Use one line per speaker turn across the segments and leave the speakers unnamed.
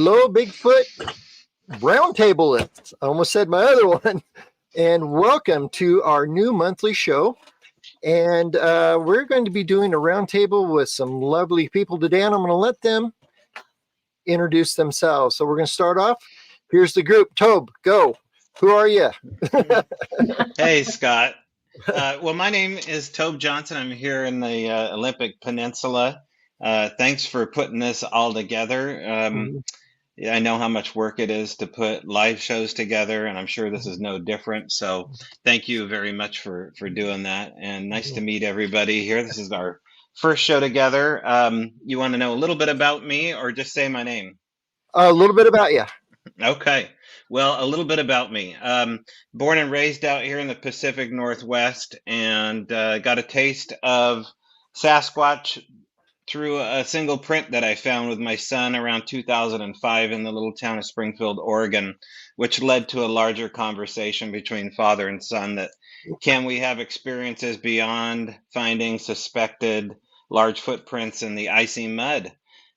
hello, Bigfoot Roundtable. I almost said my other one. And welcome to our new monthly show. And we're going to be doing a roundtable with some lovely people today, and I'm going to let them introduce themselves. So we're going to start off. Here's the group. Tobe, go. Who are you?
Hey, Scott. Well, my name is Tobe Johnson. I'm here in the Olympic Peninsula. Thanks for putting this all together. Yeah, I know how much work it is to put live shows together, and I'm sure this is no different. So thank you very much for doing that. And nice to meet everybody here. This is our first show together. You want to know a little bit about me or just say my name?
A little bit about you.
Okay. Well, a little bit about me. Born and raised out here in the Pacific Northwest, and got a taste of Sasquatch through a single print that I found with my son around 2005 in the little town of Springfield, Oregon, which led to a larger conversation between father and son that can we have experiences beyond finding suspected large footprints in the icy mud?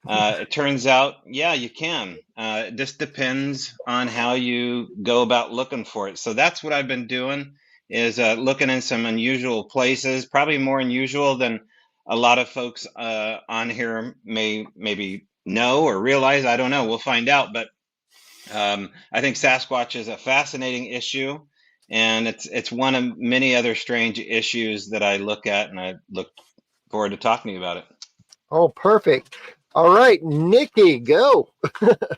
It turns out, yeah, you can. It just depends on how you go about looking for it. So that's what I've been doing, is looking in some unusual places, probably more unusual than a lot of folks on here may maybe know or realize. I don't know. We'll find out. But I think Sasquatch is a fascinating issue, and it's one of many other strange issues that I look at, and I look forward to talking to you about it.
Oh, perfect. All right, Nikki, go.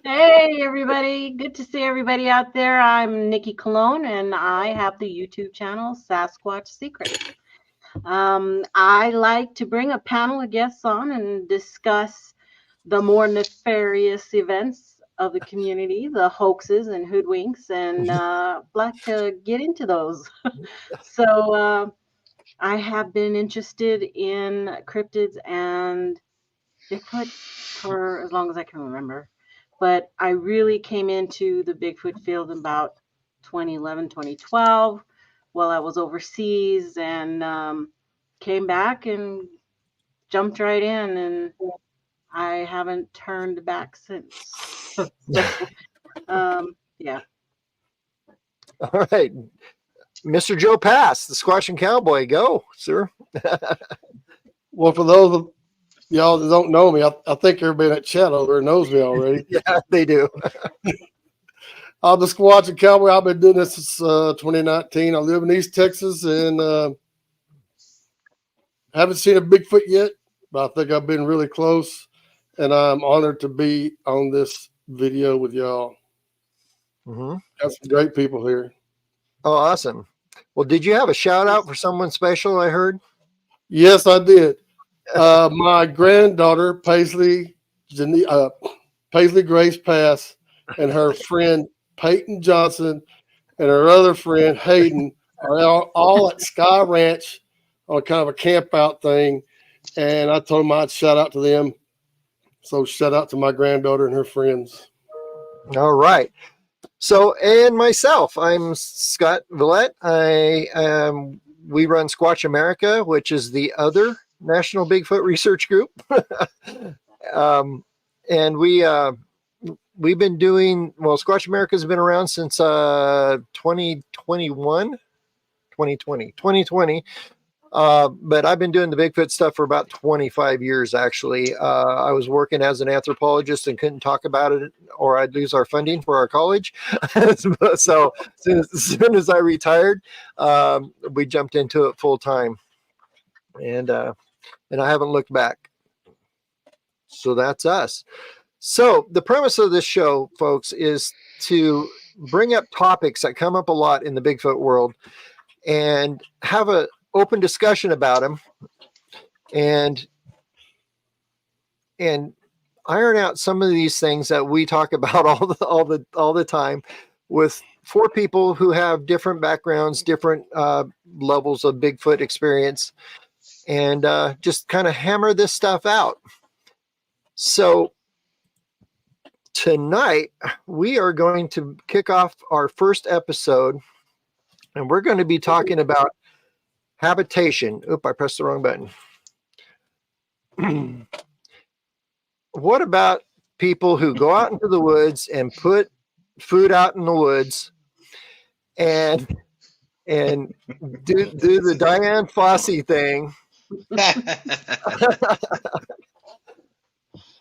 Hey, everybody. Good to see everybody out there. I'm Nikki Cologne, and I have the YouTube channel Sasquatch Secrets. I like to bring a panel of guests on and discuss the more nefarious events of the community, the hoaxes and hoodwinks, and like to get into those. So I have been interested in cryptids and Bigfoot for as long as I can remember. But I really came into the Bigfoot field in about 2011, 2012 while I was overseas, and came back and jumped right in, and I haven't turned back since. Yeah.
All right. Mr. Joe Pass, the Squatch Cowboy, go, sir.
Well, for those of y'all that don't know me, I think everybody in that chat over there knows me already.
Yeah, they do.
I'm the Squatch Cowboy. I've been doing this since 2019. I live in East Texas, and haven't seen a Bigfoot yet, but I think I've been really close, and I'm honored to be on this video with y'all.
Mm-hmm.
Got some great people here.
Oh, awesome. Well, did you have a shout out for someone special, I heard?
Yes, I did. My granddaughter, Paisley Grace Pass, and her friend Peyton Johnson and her other friend Hayden are all at Sky Ranch on kind of a camp out thing. And I told them I'd shout out to them. So shout out to my granddaughter and her friends.
All right. So, and myself, I'm Scott Villette. We run Squatch America, which is the other National Bigfoot Research Group. And we've been doing, well, Squatch America has been around since 2020. But I've been doing the Bigfoot stuff for about 25 years, actually. I was working as an anthropologist and couldn't talk about it, or I'd lose our funding for our college. So as soon as I retired, we jumped into it full time. And I haven't looked back. So that's us. So the premise of this show, folks, is to bring up topics that come up a lot in the Bigfoot world and have an open discussion about them and iron out some of these things that we talk about all the time with four people who have different backgrounds, different levels of Bigfoot experience, and just kind of hammer this stuff out. So tonight we are going to kick off our first episode, and we're going to be talking about habitation. Oop, I pressed the wrong button. What about people who go out into the woods and put food out in the woods and do the Diane Fossey thing.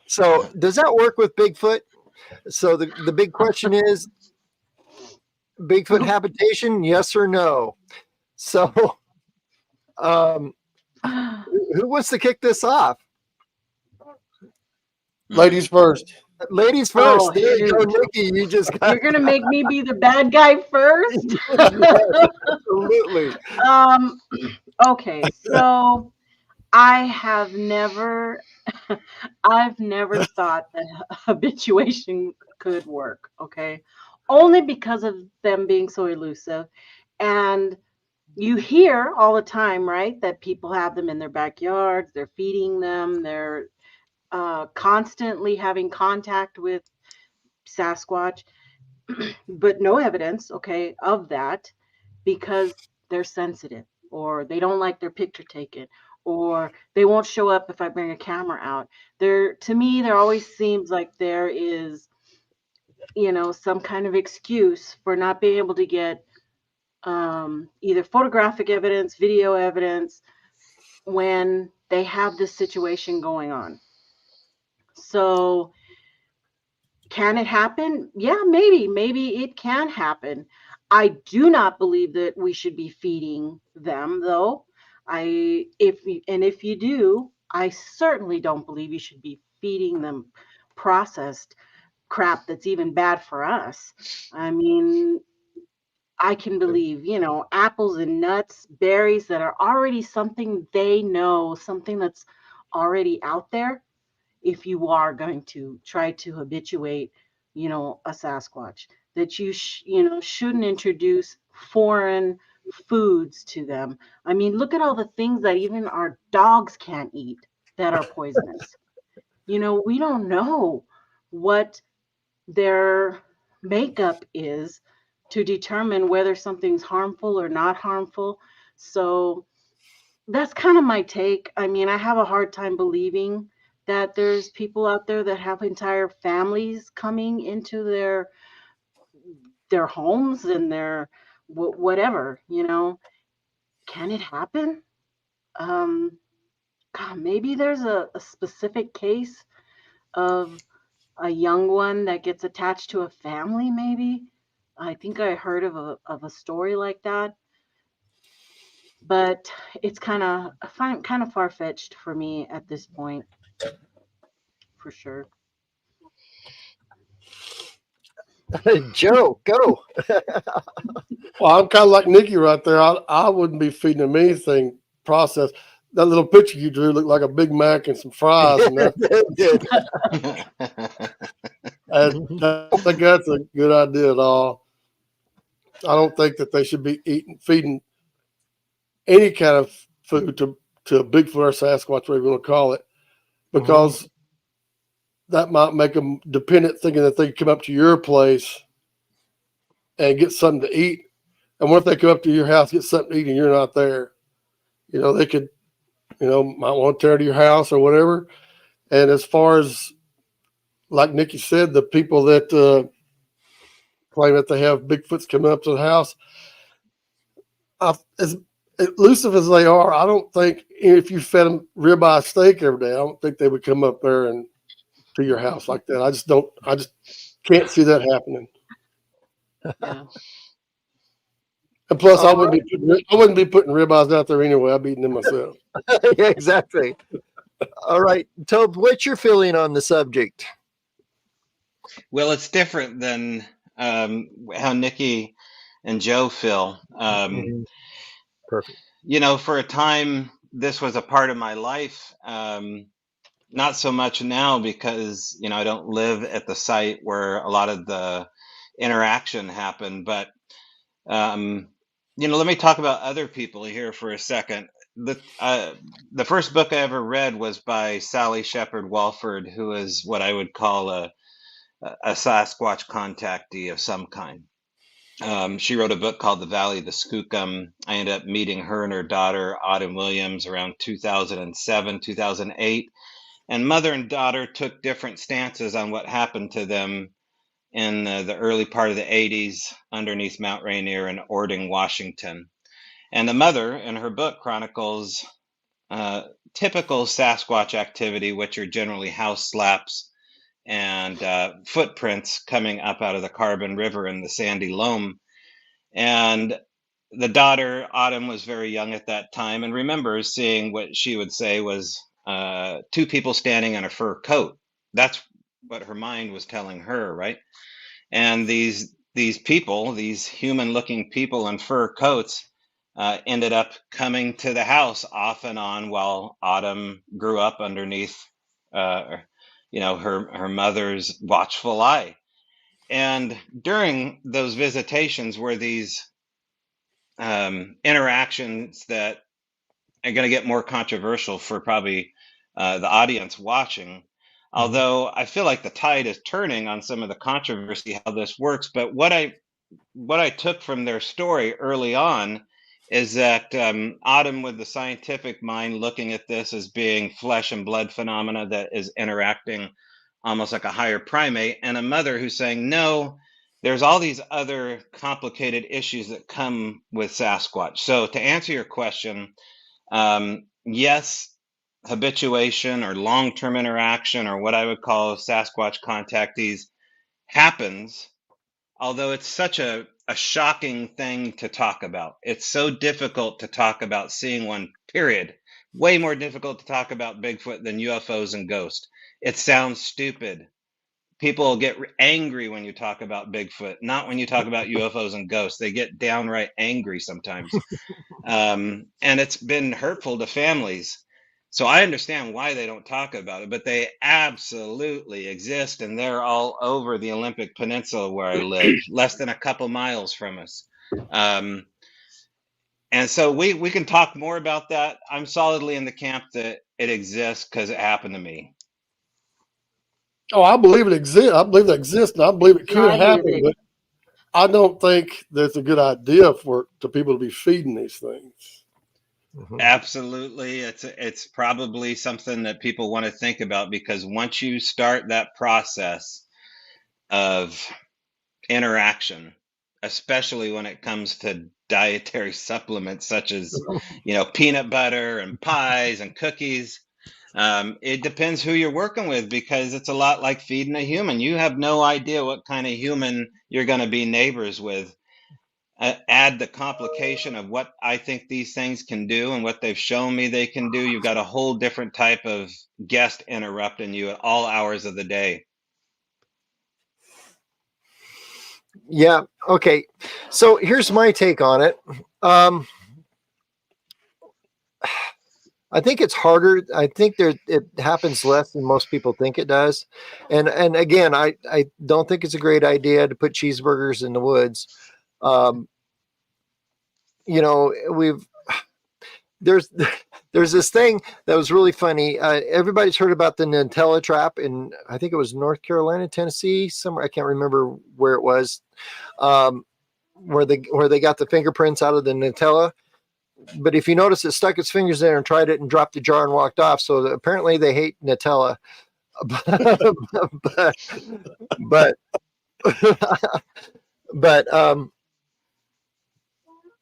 So does that work with Bigfoot? So the big question is, Bigfoot habitation, yes or no? So who wants to kick this off?
Ladies first.
Ladies first.
Oh,
There you go,
shoot.
Nikki. You just got
You're gonna make me be the bad guy first?
absolutely.
Okay, so I have never I've never thought that habituation could work, okay? Only because of them being so elusive. And you hear all the time, right, that people have them in their backyards, they're feeding them, they're constantly having contact with Sasquatch, but no evidence, okay, of that because they're sensitive or they don't like their picture taken or they won't show up if I bring a camera out. To me, there always seems like there is, some kind of excuse for not being able to get either photographic evidence, video evidence when they have this situation going on. So can it happen? Yeah, maybe it can happen. I do not believe that we should be feeding them, though. If you do, I certainly don't believe you should be feeding them processed crap that's even bad for us. I mean, I can believe, apples and nuts, berries that are already something they know, something that's already out there. If you are going to try to habituate, a Sasquatch, that shouldn't introduce foreign foods to them. I mean, look at all the things that even our dogs can't eat that are poisonous. We don't know what their makeup is to determine whether something's harmful or not harmful. So that's kind of my take. I mean, I have a hard time believing that there's people out there that have entire families coming into their homes and their whatever, Can it happen? God, maybe there's a specific case of a young one that gets attached to a family, maybe. I think I heard of a story like that, but it's kind of far-fetched for me at this point, for sure.
Joe, go.
Well, I'm kind of like Nikki right there. I wouldn't be feeding them anything processed. That little picture you drew looked like a Big Mac and some fries, and that, I don't think that's a good idea at all. I don't think that they should be feeding any kind of food to a Bigfoot or Sasquatch, whatever you want to call it, because that might make them dependent, thinking that they can come up to your place and get something to eat. And what if they come up to your house, get something to eat, and you're not there? They could, might want to tear to your house or whatever. And as far as, like Nikki said, the people that claim that they have Bigfoots coming up to the house, as elusive as they are, I don't think if you fed them ribeye steak every day, I don't think they would come up there and to your house like that. I just can't see that happening.
Yeah.
And plus, I wouldn't be putting ribeyes out there anyway. I'd be eating them myself.
Yeah, exactly. All right, Tobe, what's your feeling on the subject?
Well, it's different than how Nikki and Joe feel.
Perfect.
For a time, this was a part of my life. Not so much now because, I don't live at the site where a lot of the interaction happened. But, let me talk about other people here for a second. The first book I ever read was by Sally Shepherd Walford, who is what I would call a Sasquatch contactee of some kind. She wrote a book called The Valley of the Skookum. I ended up meeting her and her daughter, Autumn Williams, around 2007, 2008. And mother and daughter took different stances on what happened to them in the early part of the 80s underneath Mount Rainier in Ording, Washington. And the mother, in her book, chronicles typical Sasquatch activity, which are generally house slaps and footprints coming up out of the Carbon River and the sandy loam. And the daughter, Autumn, was very young at that time and remembers seeing what she would say was two people standing in a fur coat. That's what her mind was telling her, right? And these people, these human-looking people in fur coats, ended up coming to the house off and on while Autumn grew up underneath, her mother's watchful eye. And during those visitations were these interactions that are going to get more controversial for probably the audience watching. Although I feel like the tide is turning on some of the controversy, how this works. But what I took from their story early on is that Autumn, with the scientific mind, looking at this as being flesh and blood phenomena that is interacting almost like a higher primate, and a mother who's saying, no, there's all these other complicated issues that come with Sasquatch. So to answer your question, yes, habituation or long-term interaction, or what I would call Sasquatch contactees, happens, although it's such a shocking thing to talk about. It's so difficult to talk about seeing one, period. Way more difficult to talk about Bigfoot than UFOs and ghosts. It sounds stupid. People get angry when you talk about Bigfoot, not when you talk about UFOs and ghosts. They get downright angry sometimes. And it's been hurtful to families. So I understand why they don't talk about it, but they absolutely exist, and they're all over the Olympic Peninsula where I live, less than a couple miles from us. And so we can talk more about that. I'm solidly in the camp that it exists because it happened to me.
Oh, I believe it exists. I believe it exists, and I believe it could happen. But I don't think that's a good idea for people to be feeding these things.
Absolutely. It's probably something that people want to think about, because once you start that process of interaction, especially when it comes to dietary supplements such as, peanut butter and pies and cookies, it depends who you're working with, because it's a lot like feeding a human. You have no idea what kind of human you're going to be neighbors with. Add the complication of what I think these things can do and what they've shown me they can do. You've got a whole different type of guest interrupting you at all hours of the day.
Yeah. Okay. So here's my take on it. I think it's harder. I think it happens less than most people think it does. And again, I don't think it's a great idea to put cheeseburgers in the woods. There's this thing that was really funny. Everybody's heard about the Nutella trap in, I think it was North Carolina, Tennessee, somewhere. I can't remember where it was, where they got the fingerprints out of the Nutella. But if you notice, it stuck its fingers there and tried it and dropped the jar and walked off. So apparently they hate Nutella.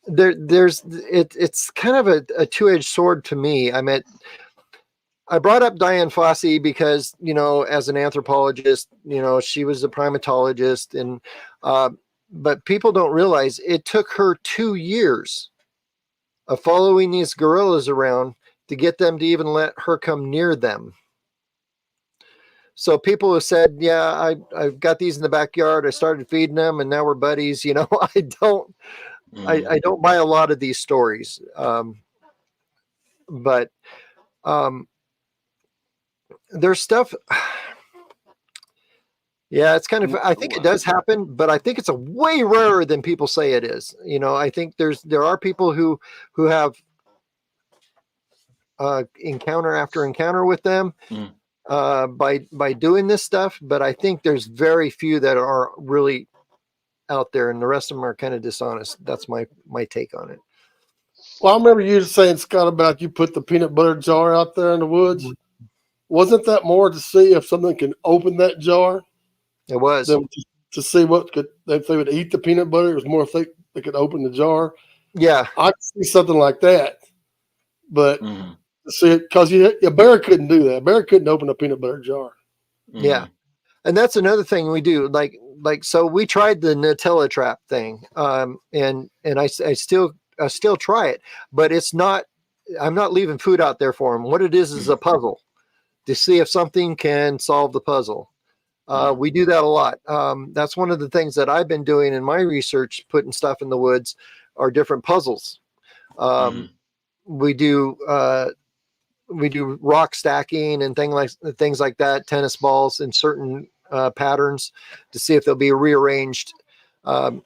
It's kind of a two-edged sword to me. I brought up Diane Fossey because, as an anthropologist, she was a primatologist, and but people don't realize it took her 2 years of following these gorillas around to get them to even let her come near them. So people have said, yeah, I've got these in the backyard. I started feeding them and now we're buddies. I don't buy a lot of these stories. But there's stuff. Yeah, it's kind of, I think it does happen, but I think it's a way rarer than people say it is. I think there are people who have encounter after encounter with them by doing this stuff, but I think there's very few that are really out there, and the rest of them are kind of dishonest. That's my take on it.
Well, I remember you saying, Scott, about you put the peanut butter jar out there in the woods. wasn't that more to see if something can open that jar
It was.
than to see what could, if they would eat the peanut butter? It was more if they could open the jar.
Yeah.
I could see something like that, but
Mm-hmm.
to see it, because a bear couldn't do that. A bear couldn't open a peanut butter jar.
Mm-hmm.
Yeah. And that's another thing we do. So we tried the Nutella trap thing. And I still try it, but it's not, I'm not leaving food out there for them. What it is a puzzle to see if something can solve the puzzle. We do that a lot. That's one of the things that I've been doing in my research, putting stuff in the woods, are different puzzles. We do rock stacking and things like that, tennis balls in certain patterns to see if they'll be rearranged. And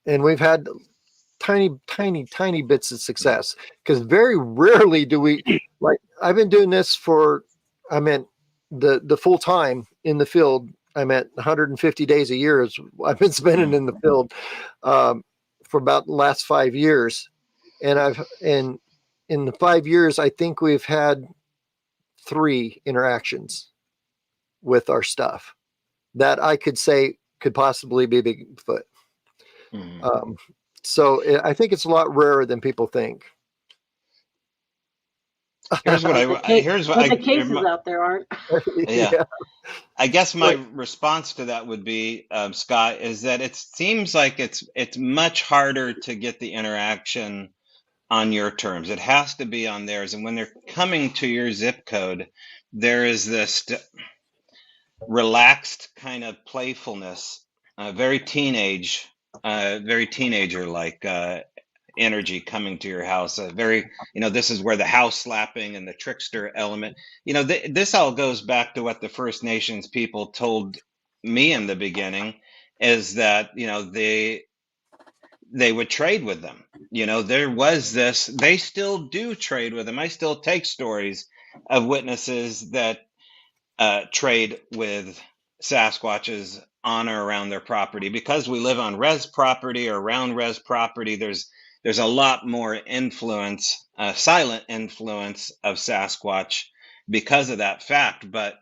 we've had tiny bits of success, because very rarely do we, like, I've been doing this for, the full time in the field. 150 days a year is I've been spending in the field for about the last 5 years. And in the 5 years, I think we've had 3 interactions with our stuff that I could say could possibly be Bigfoot. So I think it's a lot rarer than people think.
Here's what
the cases out there aren't.
Yeah. I guess my response to that would be, Scott, is that it seems like it's much harder to get the interaction on your terms. It has to be on theirs. And when they're coming to your zip code, there is this relaxed kind of playfulness, very teenager-like energy coming to your house. This is where the house slapping and the trickster element, this all goes back to what the First Nations people told me in the beginning, is that, they would trade with them. There was this, they still do trade with them. I still take stories of witnesses that trade with Sasquatches on or around their property. Because we live on res property or around res property, there's a lot more influence, silent influence of Sasquatch because of that fact. But,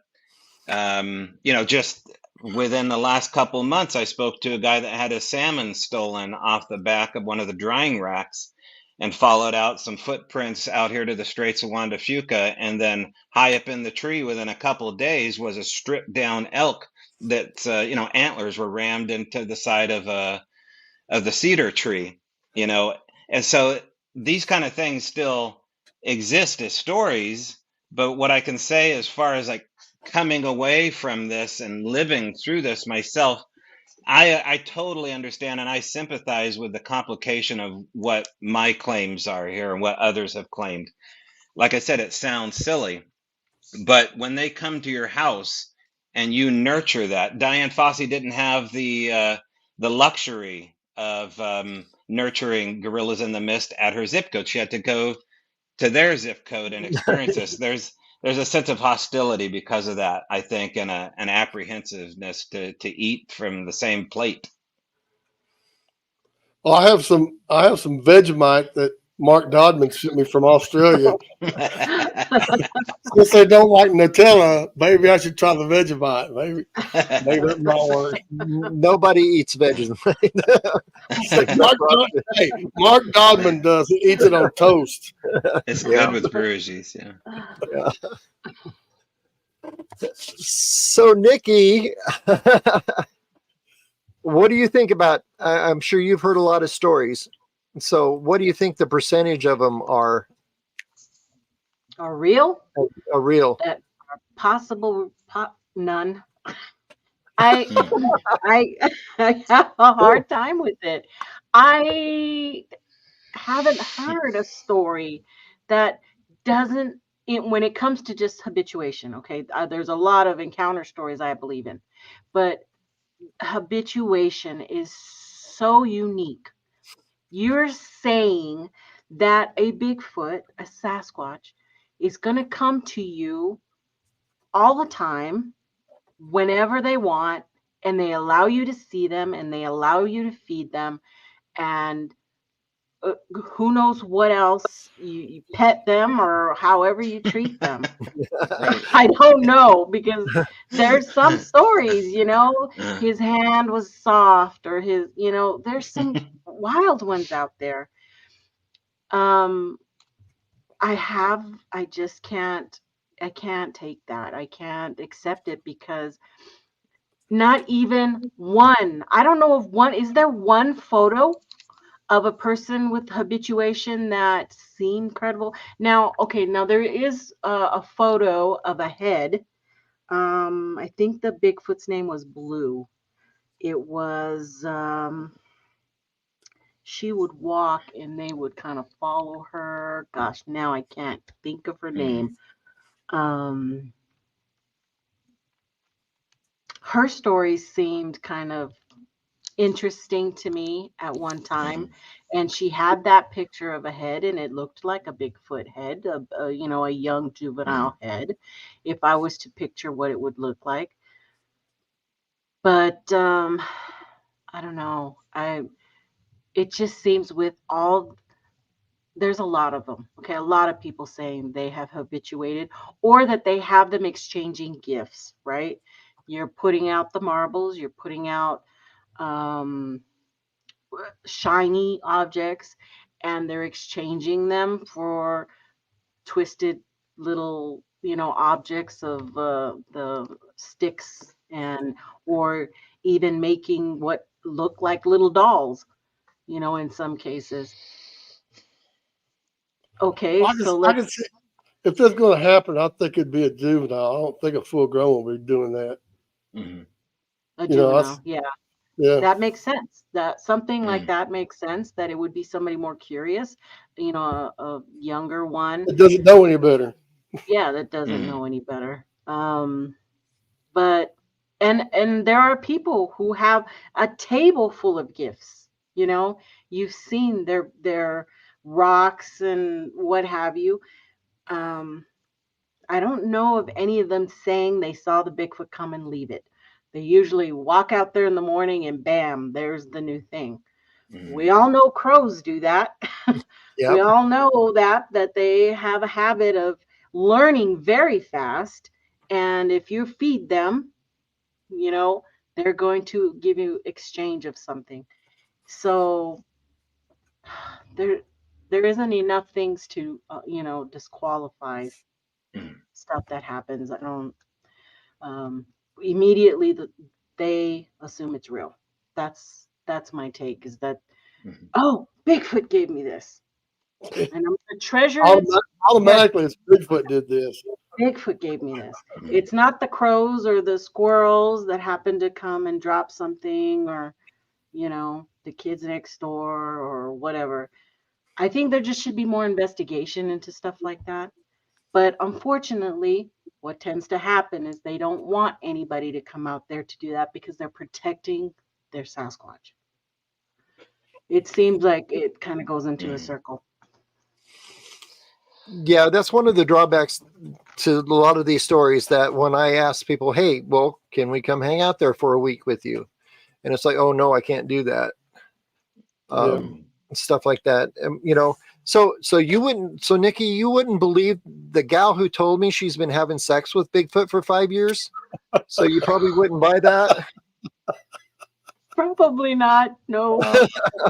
just within the last couple months, I spoke to a guy that had his salmon stolen off the back of one of the drying racks, and followed out some footprints out here to the Straits of Juan de Fuca. And then high up in the tree within a couple of days was a stripped down elk that, antlers were rammed into the side of the cedar tree, And so these kind of things still exist as stories. But what I can say, as far as like coming away from this and living through this myself, I totally understand, and I sympathize with the complication of what my claims are here and what others have claimed. Like I said, it sounds silly, but when they come to your house and you nurture that, Diane Fossey didn't have the luxury of nurturing gorillas in the mist at her zip code. She had to go to their zip code and experience this. There's a sense of hostility because of that, I think, and an apprehensiveness to eat from the same plate.
Well, I have some Vegemite that Mark Dodman sent me from Australia. Since they don't like Nutella, maybe I should try the Vegemite. Maybe that might work.
Nobody eats Vegemite.
Mark Dodman does. He eats it on toast.
It's good with brewies, yeah.
So, Nikki, what do you think about? I'm sure you've heard a lot of stories. So, what do you think the percentage of them are
real?
Real.
That are possible? None. I have a hard time with it. I haven't heard a story that doesn't, when it comes to just habituation. Okay, there's a lot of encounter stories I believe in, but habituation is so unique. You're saying that a Bigfoot, a Sasquatch, is going to come to you all the time, whenever they want, and they allow you to see them and they allow you to feed them. And who knows what else you pet them or however you treat them.
Right.
I don't know, because there's some stories, his hand was soft, or there's some wild ones out there. I just can't, I can't take that. I can't accept it, because not even one, I don't know of one, is there one photo of a person with habituation that seemed credible? Now, okay, now there is a photo of a head. I think the Bigfoot's name was Blue. It was, she would walk and they would kind of follow her. Gosh, now I can't think of her name. Her story seemed kind of interesting to me at one time, and she had that picture of a head, and it looked like a Bigfoot head, a young juvenile head, if I was to picture what it would look like. But I don't know. It just seems with all, there's a lot of them. Okay, a lot of people saying they have habituated, or that they have them exchanging gifts, right? You're putting out the marbles, you're putting out shiny objects, and they're exchanging them for twisted little, objects of the sticks, or even making what look like little dolls, in some cases. Okay,
I
so
can
let's.
see if that's going to happen. I think it'd be a juvenile. I don't think a full grown will be doing that.
A juvenile, yeah.
Yeah.
That makes sense. That something like that makes sense, that it would be somebody more curious, a younger one.
It doesn't know any better.
Yeah, that doesn't know any better. But and there are people who have a table full of gifts. You've seen their rocks and what have you. I don't know of any of them saying they saw the Bigfoot come and leave it. They usually walk out there in the morning and bam, there's the new thing. We all know crows do that.
Yep.
We all know that they have a habit of learning very fast. And if you feed them, they're going to give you exchange of something. So there isn't enough things to, disqualify stuff that happens. I don't, immediately they assume it's real. That's my take, is that, oh, Bigfoot gave me this. And I'm gonna treasure it.
Automatically, it's Bigfoot did this.
Bigfoot gave me this. It's not the crows or the squirrels that happen to come and drop something, or, the kids next door or whatever. I think there just should be more investigation into stuff like that. But unfortunately, what tends to happen is they don't want anybody to come out there to do that, because they're protecting their Sasquatch. It seems like it kind of goes into a circle.
Yeah, that's one of the drawbacks to a lot of these stories, that when I ask people, hey, well, can we come hang out there for a week with you? And it's like, oh, no, I can't do that. Stuff like that. So you wouldn't, so Nikki, you wouldn't believe the gal who told me she's been having sex with Bigfoot for 5 years. So you probably wouldn't buy that.
Probably not. No.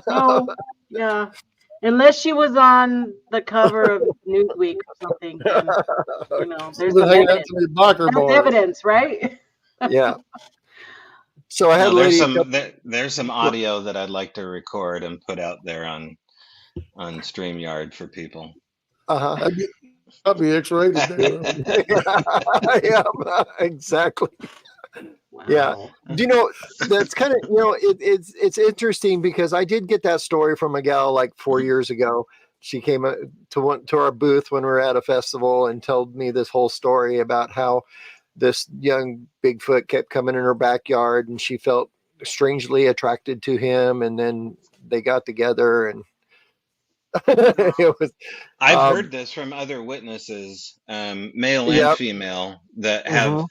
No. Yeah. Unless she was on the cover of Newsweek or something, then, there's some evidence. That's evidence, right?
Yeah. So I had
there's some audio that I'd like to record and put out there on StreamYard for people.
That'd be X-rated.
Yeah, exactly. Wow. Yeah. That's kind of, it's interesting, because I did get that story from a gal like 4 years ago. She came to our booth when we were at a festival and told me this whole story about how this young Bigfoot kept coming in her backyard, and she felt strangely attracted to him, and then they got together, and
I've heard this from other witnesses, male and female, that have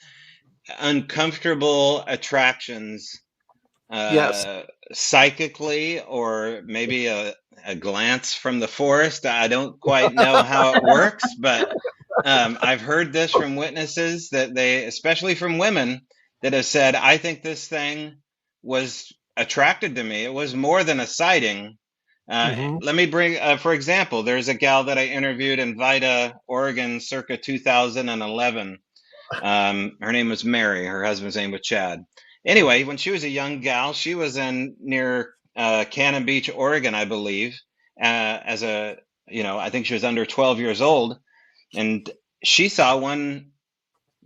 uncomfortable attractions, psychically, or maybe a glance from the forest. I don't quite know how it works, but I've heard this from witnesses that they, especially from women, that have said, I think this thing was attracted to me. It was more than a sighting. Let me bring, for example, there's a gal that I interviewed in Vida, Oregon, circa 2011. Her name was Mary. Her husband's name was Chad. Anyway, when she was a young gal, she was in near Cannon Beach, Oregon, I believe, as a, I think she was under 12 years old, and she saw one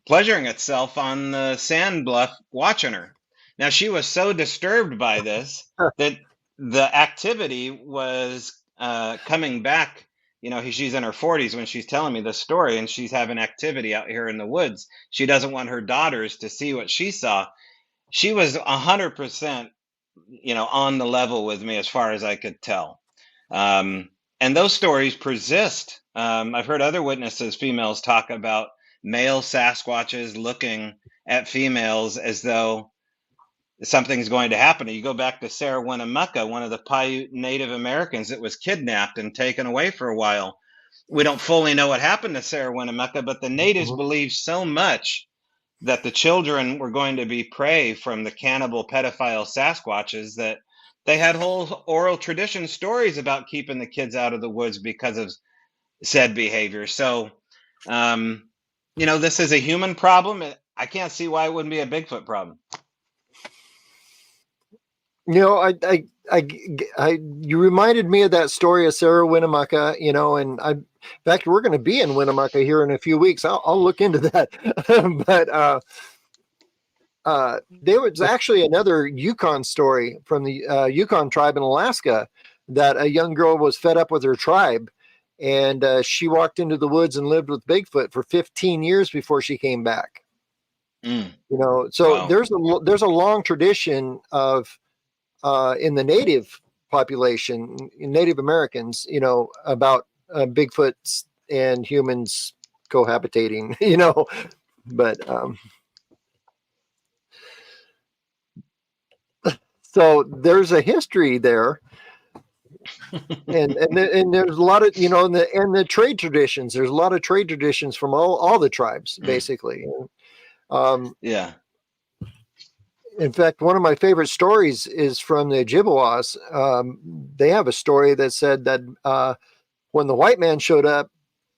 pleasuring itself on the sand bluff watching her. Now, she was so disturbed by this that the activity was coming back. She's in her 40s when she's telling me this story, and she's having activity out here in the woods. She doesn't want her daughters to see what she saw. She was 100%, on the level with me as far as I could tell. And those stories persist. I've heard other witnesses, females, talk about male Sasquatches looking at females as though something's going to happen. You go back to Sarah Winnemucca, one of the Paiute Native Americans that was kidnapped and taken away for a while. We don't fully know what happened to Sarah Winnemucca, but the natives believed so much that the children were going to be prey from the cannibal pedophile Sasquatches that they had whole oral tradition stories about keeping the kids out of the woods because of said behavior. So, this is a human problem. I can't see why it wouldn't be a Bigfoot problem.
You reminded me of that story of Sarah Winnemucca, and in fact, we're going to be in Winnemucca here in a few weeks. I'll look into that. But there was actually another Yukon story from the Yukon tribe in Alaska that a young girl was fed up with her tribe, and she walked into the woods and lived with Bigfoot for 15 years before she came back. So wow. There's a long tradition of in the native population, Native Americans, about Bigfoots and humans cohabitating, but so there's a history there. and there's a lot of, and the trade traditions, there's a lot of trade traditions from all the tribes, basically.
Yeah.
In fact, one of my favorite stories is from the Ojibwas. They have a story that said that when the white man showed up,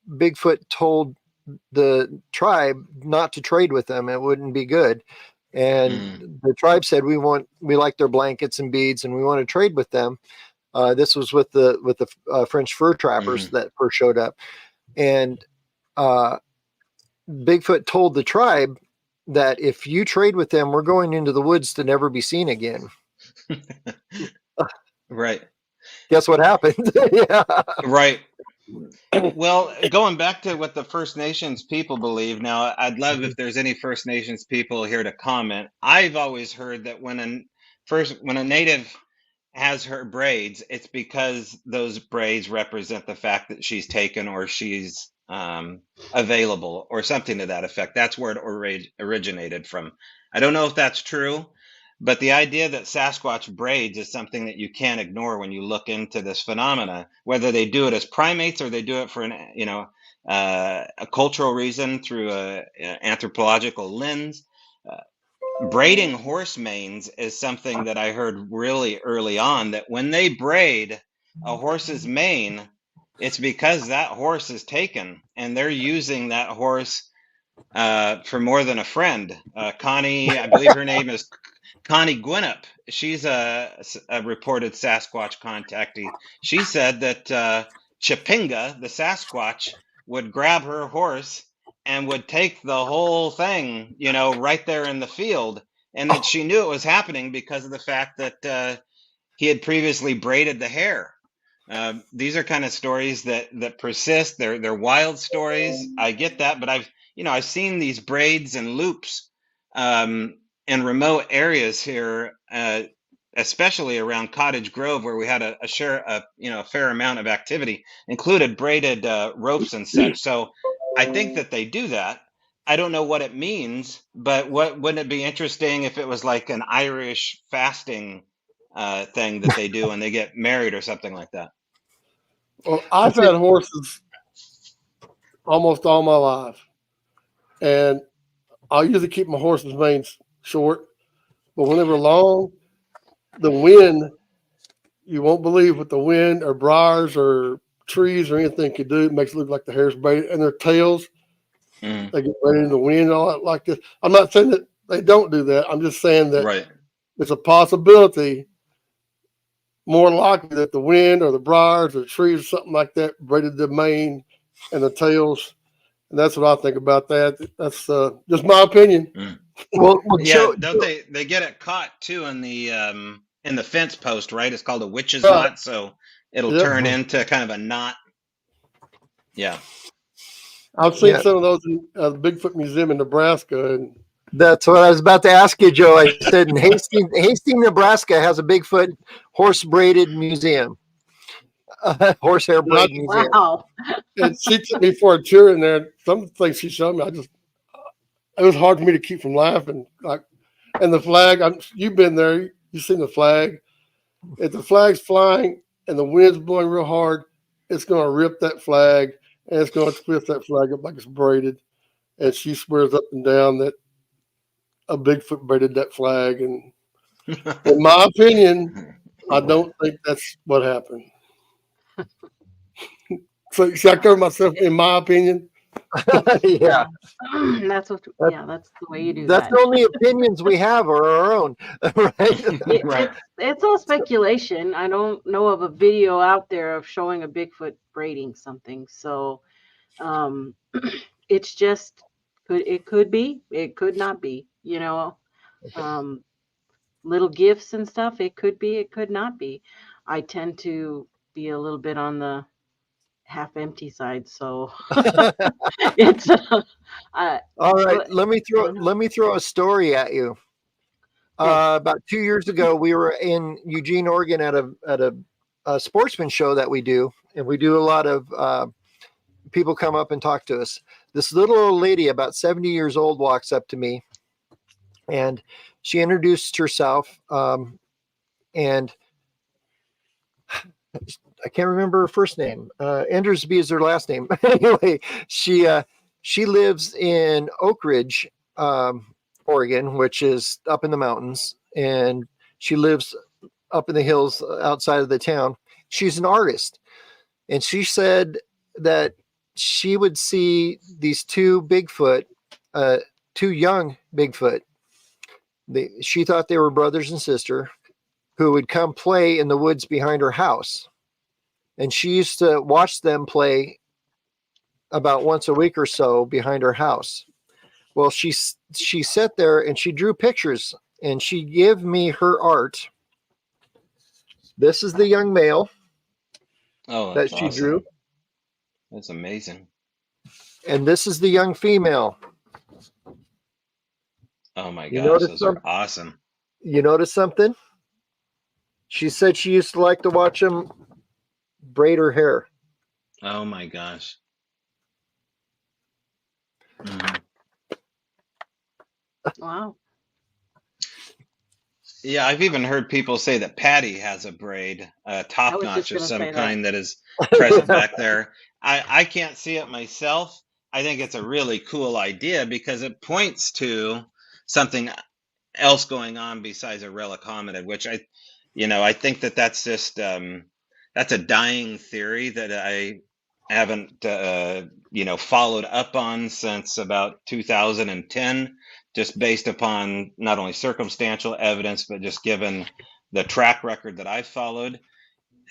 Bigfoot told the tribe not to trade with them. It wouldn't be good. And the tribe said, we like their blankets and beads, and we want to trade with them. This was with the French fur trappers that first showed up. And Bigfoot told the tribe that if you trade with them, we're going into the woods to never be seen again.
Right.
Guess what happened? Yeah.
Right. Well, going back to what the First Nations people believe, now I'd love if there's any First Nations people here to comment. I've always heard that when a native has her braids, it's because those braids represent the fact that she's taken or she's available or something to that effect. That's where it originated from. I don't know if that's true, but the idea that Sasquatch braids is something that you can't ignore when you look into this phenomena, whether they do it as primates or they do it for a cultural reason through an anthropological lens. Braiding horse manes is something that I heard really early on, that when they braid a horse's mane, it's because that horse is taken and they're using that horse for more than a friend. Connie, I believe her name is Connie Gwinnett. She's a reported Sasquatch contactee. She said that Chipinga, the Sasquatch, would grab her horse and would take the whole thing, right there in the field. And that she knew it was happening because of the fact that he had previously braided the hair. These are kind of stories that persist. They're wild stories. I get that, but I've seen these braids and loops in remote areas here, especially around Cottage Grove, where we had a fair amount of activity, included braided ropes and such. So I think that they do that. I don't know what it means, but wouldn't it be interesting if it was like an Irish fasting thing that they do when they get married or something like that?
Well, I've
That's it.
had horses almost all my life, and I usually keep my horses' manes short. But when they were long, the wind, you won't believe what the wind or briars or trees or anything could do. It makes it look like the hair's braided, and their tails,
Mm,
they get braided in the wind and all that like this. I'm not saying that they don't do that. I'm just saying that
right.
it's a possibility, more likely that the wind or the briars or trees or something like that braided the mane and the tails. And that's what I think about that. That's just my opinion.
Mm.
Well,
Yeah,
Joe,
don't they get it caught too in the fence post, right? It's called a witch's
Right.
knot, so it'll
Yep.
turn into kind of a knot. Yeah.
I've seen
Yeah.
some of those in the Bigfoot Museum in Nebraska, and
That's what I was about to ask you, Joe. I said in Hastings, Nebraska has a Bigfoot horse braided museum, horsehair
and I,
braid museum.
Wow.
and she took me for a tour in there. Some things she showed me, it was hard for me to keep from laughing. Like, and the flag, you've been there, you've seen the flag. If the flag's flying and the wind's blowing real hard, it's going to rip that flag and it's going to twist that flag up like it's braided. And she swears up and down that a Bigfoot braided that flag. And in my opinion, I don't think that's what happened. So should I cover myself in my opinion?
Yeah,
That's what. Yeah, that's the way you do
that's
that.
the only opinions we have are our own, right?
Right.
It's all speculation. I don't know of a video out there of showing a Bigfoot braiding something. So, it's just it could be, it could not be. Little gifts and stuff. It could be, it could not be. I tend to be a little bit on the half empty side, so it's
All right,
but
let me throw a story at you. About 2 years ago, we were in Eugene, Oregon, at a sportsman show that we do, and we do a lot of people come up and talk to us. This little old lady, about 70 years old, walks up to me, and she introduced herself, and I can't remember her first name. Endersby is her last name. Anyway, she lives in Oak Ridge, Oregon, which is up in the mountains, and she lives up in the hills outside of the town. She's an artist, and she said that she would see these two young Bigfoot. She thought they were brothers and sister who would come play in the woods behind her house. And she used to watch them play about once a week or so behind her house. Well, she sat there and she drew pictures and she gave me her art. This is the young male that she
awesome.
drew.
That's amazing.
And this is the young female.
Oh my
You
gosh,
notice
those are awesome.
You notice something? She said she used to like to watch them braid her hair.
Oh my gosh. Mhm.
wow.
Yeah, I've even heard people say that Patty has a braid, top
was
notch
just
of
gonna
some
say that.
kind that is present back there. I can't see it myself. I think it's a really cool idea because it points to something else going on besides a relic hominid, which I think that's just that's a dying theory that I haven't followed up on since about 2010, just based upon not only circumstantial evidence but just given the track record that I've followed.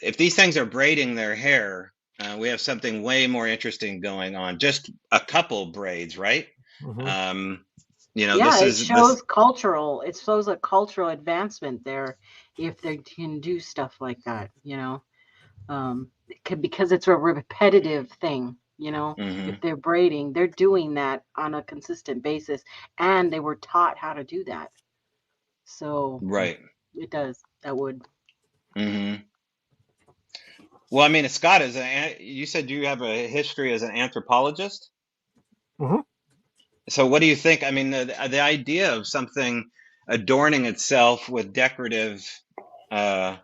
If these things are braiding their hair, we have something way more interesting going on. Just a couple braids, right?
Mhm.
Yeah,
This
it
is
shows
this.
cultural. It shows a cultural advancement there if they can do stuff like that. Because it's a repetitive thing.
Mhm.
If they're braiding, they're doing that on a consistent basis, and they were taught how to do that. So
Right.
it does. That would.
hmm Well, I mean, Scott, you said you have a history as an anthropologist.
Mhm.
So what do you think? I mean, the idea of something adorning itself with decorative, uh,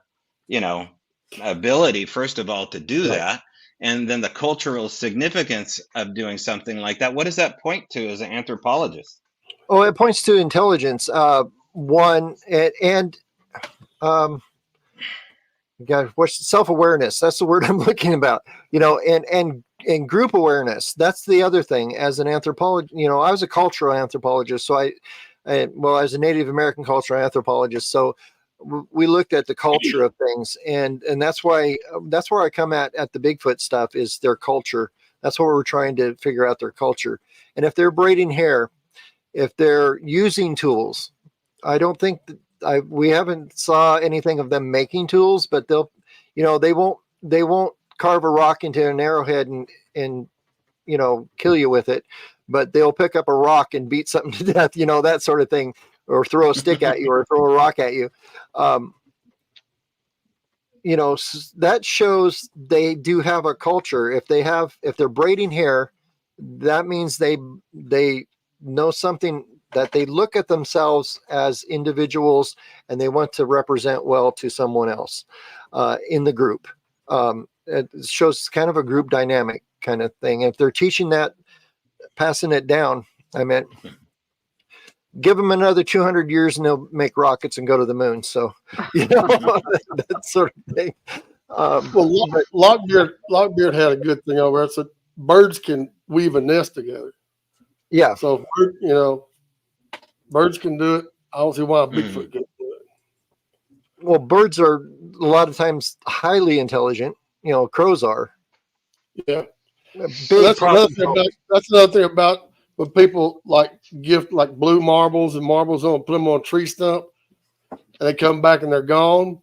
ability, first of all, to do
Right.
that, and then the cultural significance of doing something like that. What does that point to as an anthropologist?
Oh, it points to intelligence. One and God, what's self-awareness? That's the word I'm looking about. You know, and group awareness. That's the other thing. As an anthropologist, you know, I was a cultural anthropologist, so I was a Native American cultural anthropologist. So we looked at the culture of things, and that's why that's where I come at the Bigfoot stuff is their culture. That's what we're trying to figure out, their culture. And if they're braiding hair, if they're using tools, I don't think that we haven't saw anything of them making tools, but they'll, you know, they won't carve a rock into an arrowhead and you know, kill you with it, but they'll pick up a rock and beat something to death, you know, that sort of thing, or throw a stick at you or throw a rock at you. You know, that shows they do have a culture. If they're braiding hair, that means they know something, that they look at themselves as individuals and they want to represent well to someone else in the group. It shows kind of a group dynamic kind of thing. If they're teaching that, passing it down, I mean, give them another 200 years and they'll make rockets and go to the moon. So, you know, that sort of thing.
Well, Lockbeard had a good thing over there. So birds can weave a nest together.
Yeah.
So, you know, birds can do it. I don't see why a Bigfoot can't do it.
Well, birds are a lot of times highly intelligent. You know, crows are.
Yeah.
That's
another thing about when people like gift like blue marbles and marbles on, put them on a tree stump, and they come back and they're gone.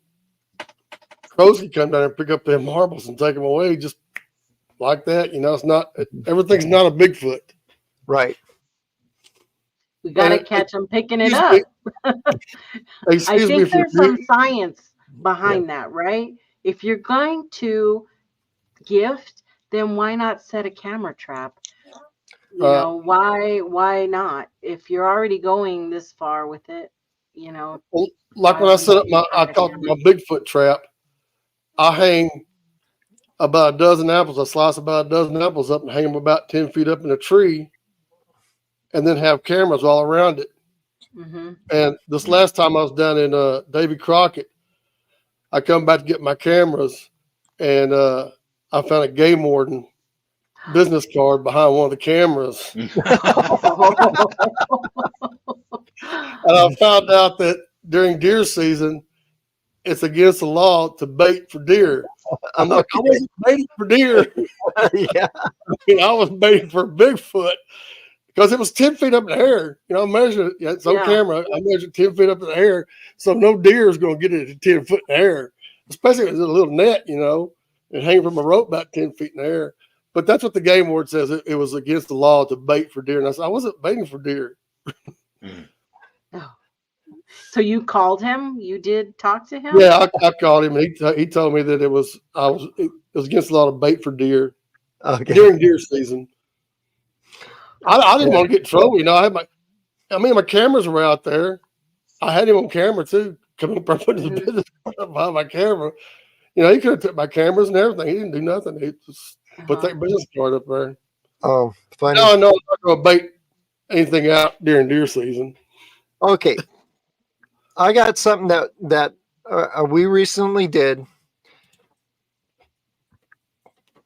Crows can come down and pick up their marbles and take them away just like that. You know, it's not everything's not a Bigfoot.
Right.
We got to catch them picking it up. I think there's some science behind that, right? If you're going to gift, then why not set a camera trap? You know, why not? If you're already going this far with it, you know.
Well, like when I set up I call it my Bigfoot trap, I hang about a dozen apples. I slice about a dozen apples up and hang them about 10 feet up in a tree, and then have cameras all around it. Mm-hmm. And this last time I was down in Davy Crockett, I come back to get my cameras, and I found a game warden business card behind one of the cameras. And I found out that during deer season, it's against the law to bait for deer. I'm like, I wasn't baiting for deer.
Yeah.
I was baiting for Bigfoot because it was 10 feet up in the air. You know, I measured it. It's on camera. I measured 10 feet up in the air. So no deer is going to get it at 10 foot in the air, especially if it's a little net, you know, and hanging from a rope about 10 feet in the air. But that's what the game ward says. It was against the law to bait for deer. And I said, I wasn't baiting for deer.
Oh. So you called him? You did talk to him?
Yeah, I called him. He told me that it was against the law to bait for deer during deer season. I didn't want to get in trouble. You know, my cameras were out there. I had him on camera too. Coming up putting the business behind my camera. You know, he could have took my cameras and everything. He didn't do nothing. He just put that business card up there.
Oh, funny.
No, I'm not going to bait anything out during deer season.
Okay. I got something that we recently did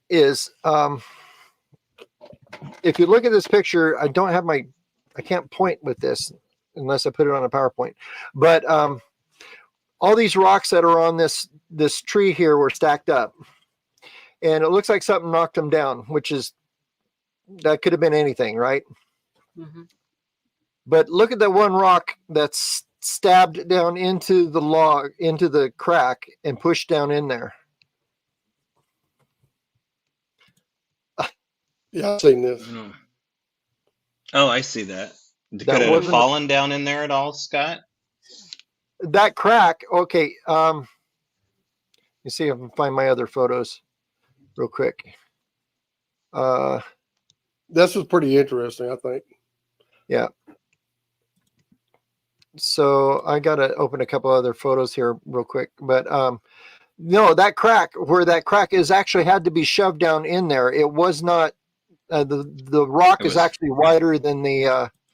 is if you look at this picture, I can't point with this unless I put it on a PowerPoint, but all these rocks that are on this tree here were stacked up, and it looks like something knocked them down, that could have been anything, right? Mm-hmm. But look at that one rock that's stabbed down into the log, into the crack, and pushed down in there.
Yeah, I've seen this.
Oh, I see that. Could it have fallen down in there at all, Scott?
That crack, okay. You see if I can find my other photos real quick.
This was pretty interesting, I think.
Yeah. So I got to open a couple other photos here real quick, but No, that crack where that crack is actually had to be shoved down in there. It was not the rock
It
is
was
actually wider than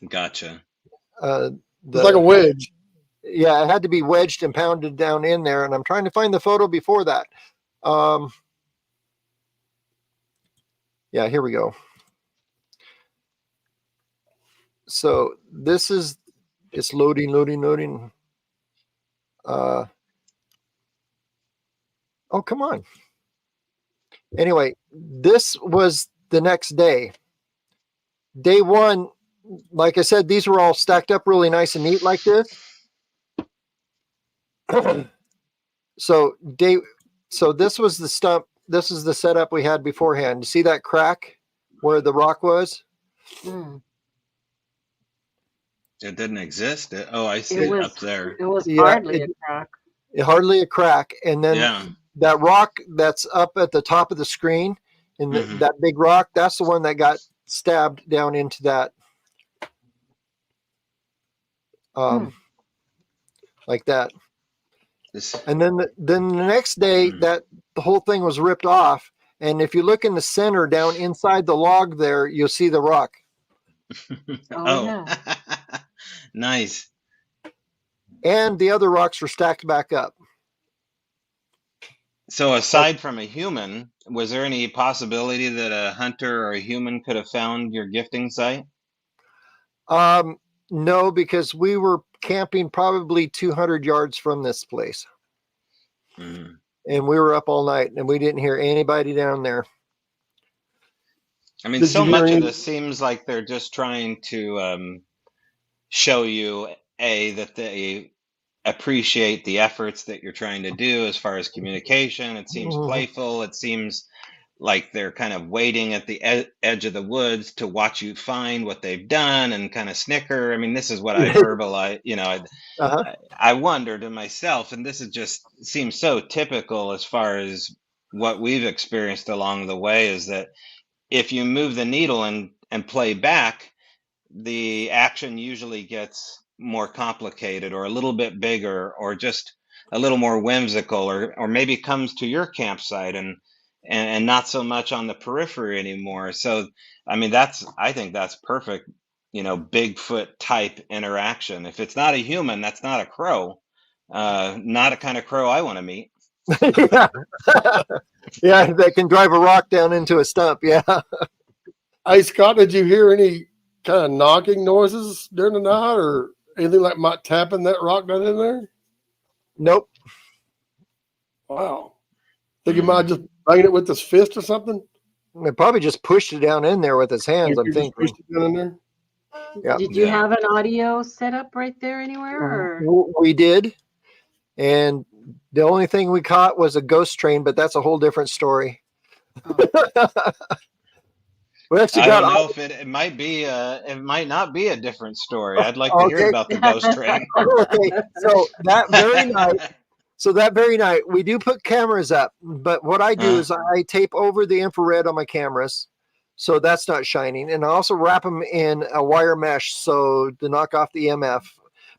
gotcha.
It's like a wedge.
Yeah, it had to be wedged and pounded down in there. And I'm trying to find the photo before that. Yeah, here we go. So this is, it's loading. Oh, come on. Anyway, this was the next day. Day one, like I said, these were all stacked up really nice and neat like this. So this was the stump. This is the setup we had beforehand. You see that crack where the rock was?
Mm.
It didn't exist. Oh, I see it up there.
It was hardly a crack.
Hardly a crack. And then
Yeah.
that rock that's up at the top of the screen, and that big rock, that's the one that got stabbed down into that. Like that. And then the next day, that the whole thing was ripped off. And if you look in the center down inside the log there, you'll see the rock.
Oh, nice.
And the other rocks were stacked back up.
So aside from a human, was there any possibility that a hunter or a human could have found your gifting site?
No, because we were camping probably 200 yards from this place. And we were up all night and we didn't hear anybody down there.
I mean, so much of this seems like they're just trying to show you, that they appreciate the efforts that you're trying to do as far as communication. It seems playful. It seems like they're kind of waiting at the edge of the woods to watch you find what they've done and kind of snicker. I mean, this is what I verbalize, I wonder to myself, and this is just seems so typical as far as what we've experienced along the way, is that if you move the needle and play back, the action usually gets more complicated or a little bit bigger or just a little more whimsical, or maybe comes to your campsite and not so much on the periphery anymore. So, I mean, I think that's perfect, Bigfoot type interaction. If it's not a human, that's not a crow, not a kind of crow I want to meet.
Yeah, they can drive a rock down into a stump. Yeah.
Hey, Scott, did you hear any kind of knocking noises during the night or anything like Mike tapping that rock down in there?
Nope.
Wow. Think he might just banging it with his fist or something?
He probably just pushed it down in there with his hands, I'm thinking.
Pushed it down in there?
Yeah.
Did you have an audio set up right there anywhere? Or?
We did. And the only thing we caught was a ghost train, but that's a whole different story.
Oh.
We actually
I
got
don't know if it might be it might not be a different story. I'd like to hear about the ghost train.
Okay. So that very night we do put cameras up, but what I do is I tape over the infrared on my cameras so that's not shining, and I also wrap them in a wire mesh so to knock off the EMF,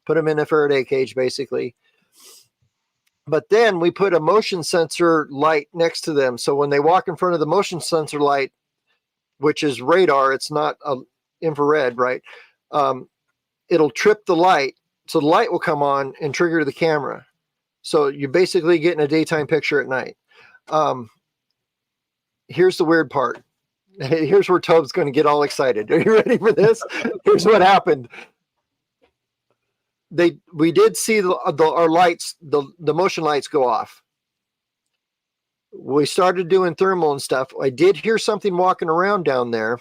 put them in a Faraday cage basically. But then we put a motion sensor light next to them, so when they walk in front of the motion sensor light, which is radar, it's not infrared, right? It'll trip the light, so the light will come on and trigger the camera. So you're basically getting a daytime picture at night. Here's the weird part. Here's where Tobe's going to get all excited. Are you ready for this? Here's what happened. We did see our lights, the motion lights go off. We started doing thermal and stuff. I did hear something walking around down there.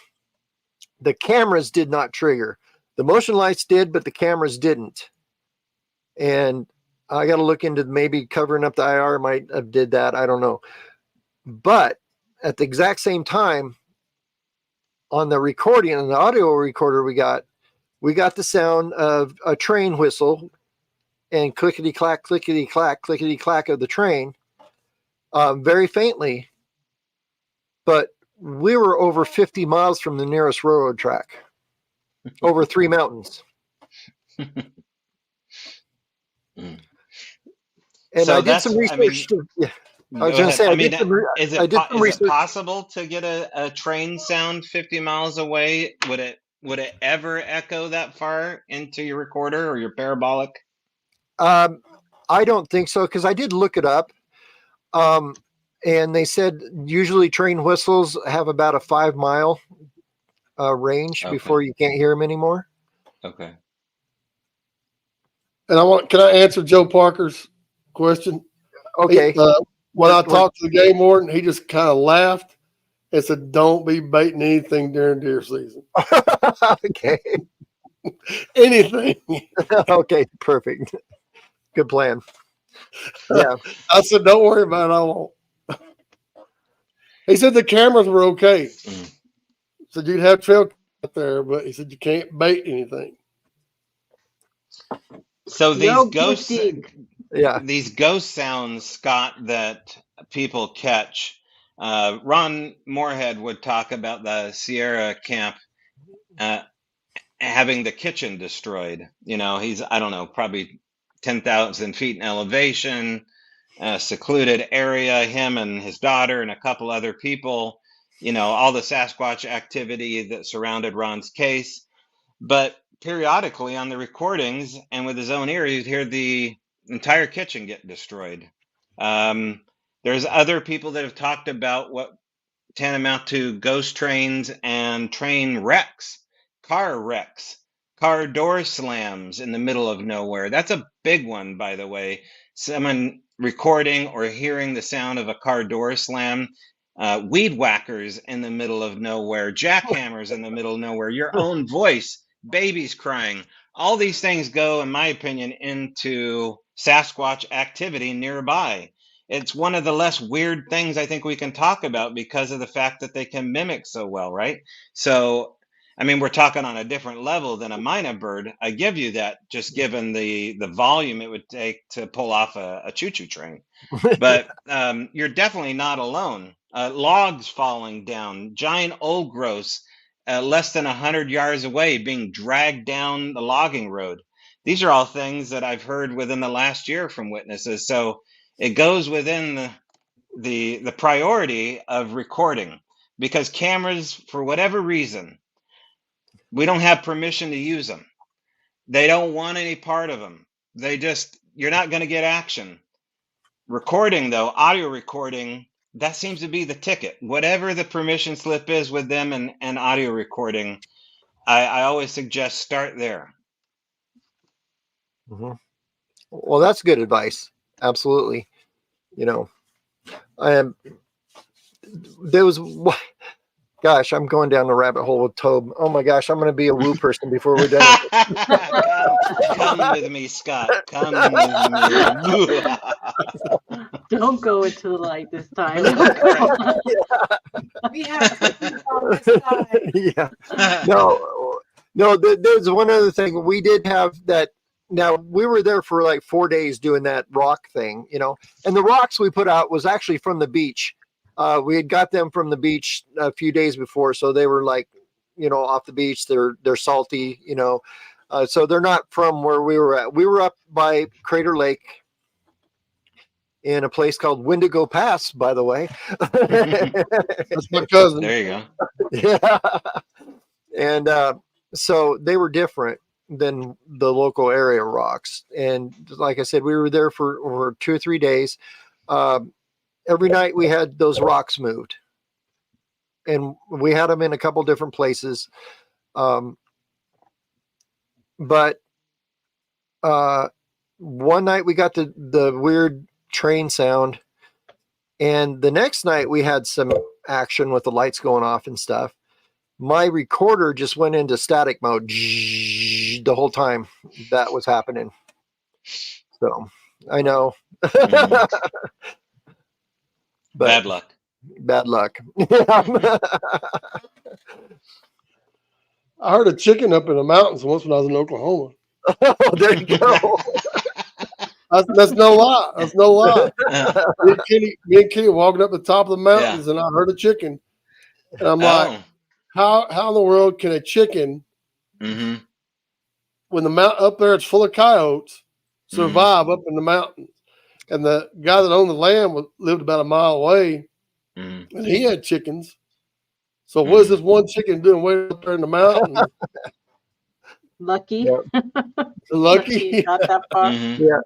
The cameras did not trigger. The motion lights did, but the cameras didn't. And I got to look into maybe covering up the IR might have did that. I don't know. But at the exact same time, on the recording, on the audio recorder we got the sound of a train whistle and clickety clack, clickety clack of the train. Very faintly, but we were over 50 miles from the nearest railroad track, over 3 mountains. And so I did some research. I was
Go
going to
ahead.
say,
I mean,
I did some
is it
research.
possible to get a train sound 50 miles away? Would it ever echo that far into your recorder or your parabolic?
I don't think so, because I did look it up. And they said usually train whistles have about a 5 mile range before you can't hear them anymore.
Okay.
And can I answer Joe Parker's question?
Okay.
When I talked to the game warden, he just kind of laughed and said, "Don't be baiting anything during deer season."
Okay.
Anything.
Okay. Perfect. Good plan. Yeah.
I said, "Don't worry about it. I won't." He said the cameras were okay. Said you'd have trail out there, but he said you can't bait anything.
So
No
these
gifting.
ghost sounds, Scott, that people catch. Ron Moorhead would talk about the Sierra camp having the kitchen destroyed. You know, he's, I don't know, probably 10,000 feet in elevation, secluded area, him and his daughter and a couple other people, you know, all the Sasquatch activity that surrounded Ron's case. But periodically on the recordings and with his own ear, you'd hear the entire kitchen get destroyed. There's other people that have talked about what tantamount to ghost trains and train wrecks, car door slams in the middle of nowhere. That's a big one, by the way. Someone recording or hearing the sound of a car door slam, weed whackers in the middle of nowhere, jackhammers in the middle of nowhere, your own voice, babies crying. All these things go, in my opinion, into Sasquatch activity nearby. It's one of the less weird things I think we can talk about because of the fact that they can mimic so well, right? So, I mean, we're talking on a different level than a mynah bird. I give you that, just given the volume it would take to pull off a choo-choo train. But you're definitely not alone. Logs falling down, giant old growths less than 100 yards away being dragged down the logging road. These are all things that I've heard within the last year from witnesses. So it goes within the priority of recording, because cameras, for whatever reason, we don't have permission to use them. They don't want any part of them. You're not going to get action. Recording, though, audio recording, that seems to be the ticket. Whatever the permission slip is with them and audio recording, I always suggest start there.
Mm-hmm. Well, that's good advice. Absolutely. You know, there was, gosh, I'm going down the rabbit hole with Tobe. Oh my gosh, I'm going to be a woo person before we're done.
Come with me, Scott. Come with me.
Don't go into the light this time.
We have cookies on this side.
Yeah. No, there's one other thing. We did have that. Now, we were there for like 4 days doing that rock thing, you know, and the rocks we put out was actually from the beach. We had got them from the beach a few days before, so they were like, you know, off the beach. They're salty, you know, so they're not from where we were at. We were up by Crater Lake in a place called Wendigo Pass, by the way.
That's my cousin.
There you go.
Yeah. And so they were different than the local area rocks. And like I said, we were there for 2 or 3 days. Every night we had those rocks moved, and we had them in a couple different places. But one night we got the weird train sound, and the next night we had some action with the lights going off and stuff. My recorder just went into static mode the whole time that was happening. So I know. But
bad luck.
Bad luck.
I heard a chicken up in the mountains once when I was in Oklahoma.
Oh, there you go.
That's no lie. That's no lie. Me and Kenny walking up the top of the mountains, and I heard a chicken, and I'm like, how in the world can a chicken, when the mountain up there it's full of coyotes, survive up in the mountains? And the guy that owned the land lived about a mile away,
Mhm.
and he had chickens. So what is this one chicken doing way up there in the mountain?
Lucky.
Yeah.
Lucky.
Got that far.
Mhm.
Yeah.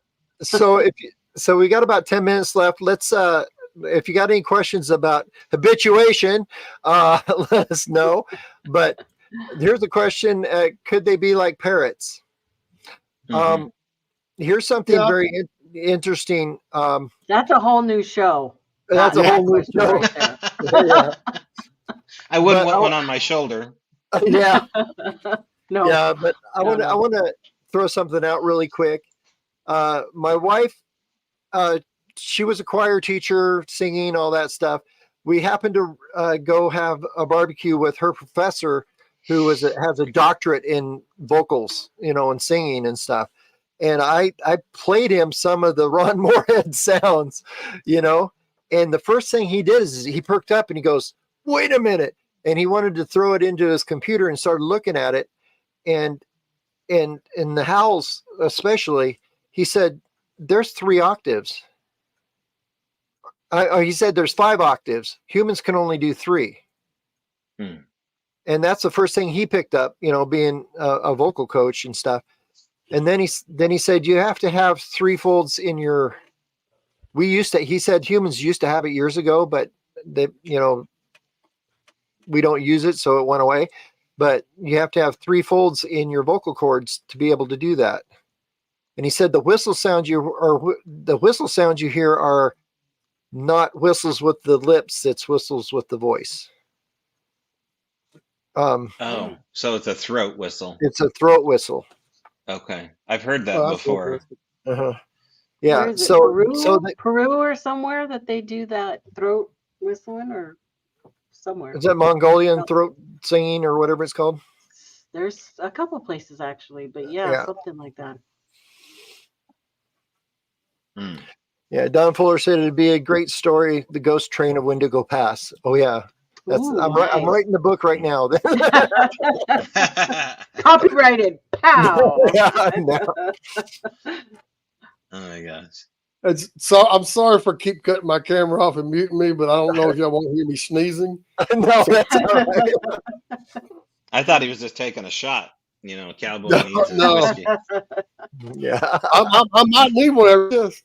So we got about 10 minutes left. Let's if you got any questions about habituation, let us know. But here's the question: could they be like parrots?
Mhm.
Here's something
Yeah.
very interesting.
That's a whole new show.
That's a
That
whole new
question
show.
right there.
Yeah.
I wouldn't
But
want one on my shoulder.
Yeah.
No.
Yeah. But I
No,
want
no.
to throw something out really quick. My wife, she was a choir teacher, singing, all that stuff. We happened to go have a barbecue with her professor, who has a doctorate in vocals, and singing and stuff. And I played him some of the Ron Moorhead sounds, and the first thing he did is he perked up and he goes, "Wait a minute!" And he wanted to throw it into his computer and started looking at it. And in the howls, especially, he said, "There's 3 octaves." He said there's 5 octaves. Humans can only do 3.
Hmm.
And that's the first thing he picked up, being a vocal coach and stuff. And then he said, you have to have 3 folds in your, he said humans used to have it years ago, but they, we don't use it. So it went away, but you have to have 3 folds in your vocal cords to be able to do that. And he said, the whistle sounds you hear are not whistles with the lips, it's whistles with the voice.
Oh, so it's a throat whistle.
It's a throat whistle.
Okay, I've heard that
Oh, that's
before.
interesting.
Uh-huh.
Where
Yeah.
is it?
So
Peru or somewhere that they do that throat whistling, or somewhere.
is that Mongolian throat singing or whatever it's called?
There's a couple places actually, but yeah, something like that.
Hmm.
Yeah. Don Fuller said it'd be a great story, The Ghost Train of Wendigo Pass. Oh yeah.
Ooh,
I'm
nice.
writing the book right now.
Copyrighted. Pow.
Yeah, I know.
Oh my gosh.
I'm sorry for keep cutting my camera off and muting me, but I don't know if y'all want to hear me sneezing.
No, that's all right.
I thought he was just taking a shot. A cowboy needs his
No.
whiskey.
Yeah.
I might need one after this.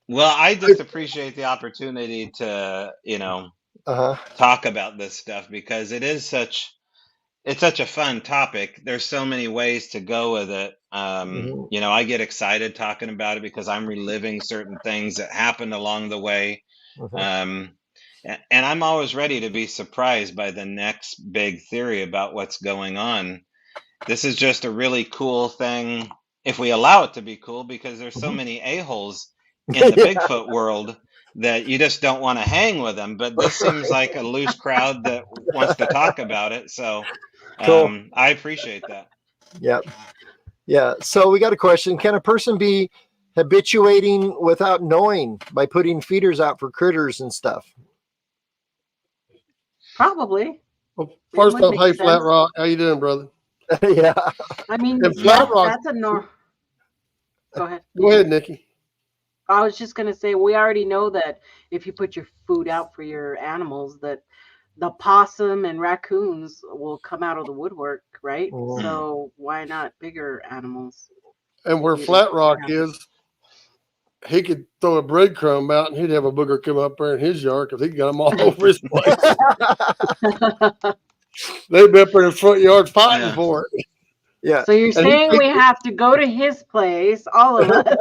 Well, I just appreciate the opportunity to,
Uh-huh.
talk about this stuff because it's such a fun topic. There's so many ways to go with it.
Mhm.
I get excited talking about it because I'm reliving certain things that happened along the way.
Mhm.
And I'm always ready to be surprised by the next big theory about what's going on. This is just a really cool thing if we allow it to be cool, because there's so
Mhm.
many a-holes in the
Yeah.
Bigfoot world that you just don't want to hang with them. But this seems like a loose crowd that wants to talk about it. So
Cool.
I appreciate that.
Yep. Yeah. So we got a question. Can a person be habituating without knowing by putting feeders out for critters and stuff?
Probably.
Well, first
would
off,
make
hey,
sense.
Flat Rock, how you doing, brother?
Yeah.
I mean,
And Flat Rock-
that's a norm. Go ahead.
Go ahead, Nikki.
I was just going to say, we already know that if you put your food out for your animals, that the possum and raccoons will come out of the woodwork, right?
Mhm.
So why not bigger animals?
And where
Yeah.
Flat Rock is, he could throw a breadcrumb out and he'd have a booger come up there in his yard because he got them all over his place. They'd be up there in the front yard fighting
Yeah.
for it.
Yeah.
So you're
And
saying we have to go to his place, all of us,